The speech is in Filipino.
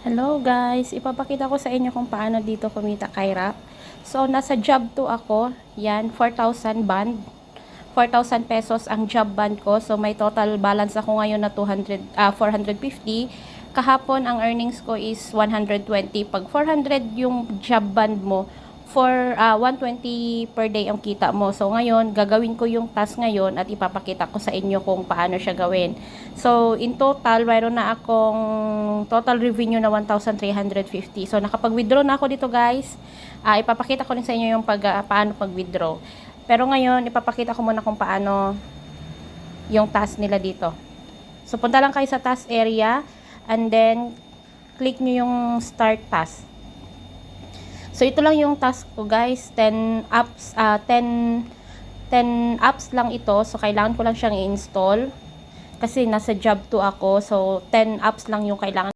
Hello guys, ipapakita ko sa inyo kung paano dito kumita kay Rap. So, nasa job 2 ako. Yan, 4,000 band. 4,000 pesos ang job band ko. So, may total balance ako ngayon na 450. Kahapon, ang earnings ko is 120. Pag 400 yung job band mo, 120 per day ang kita mo. So, ngayon, gagawin ko yung task ngayon at ipapakita ko sa inyo kung paano siya gawin. So, in total, mayroon na akong total revenue na 1,350. So, nakapag-withdraw na ako dito, guys. Ipapakita ko rin sa inyo yung paano pag-withdraw. Pero ngayon, ipapakita ko muna kung paano yung task nila dito. So, punta lang kayo sa task area and then click nyo yung start task. So, ito lang yung task ko, guys. 10 apps lang ito. So, kailangan ko lang siyang i-install. Kasi nasa job 2 ako. So, 10 apps lang yung kailangan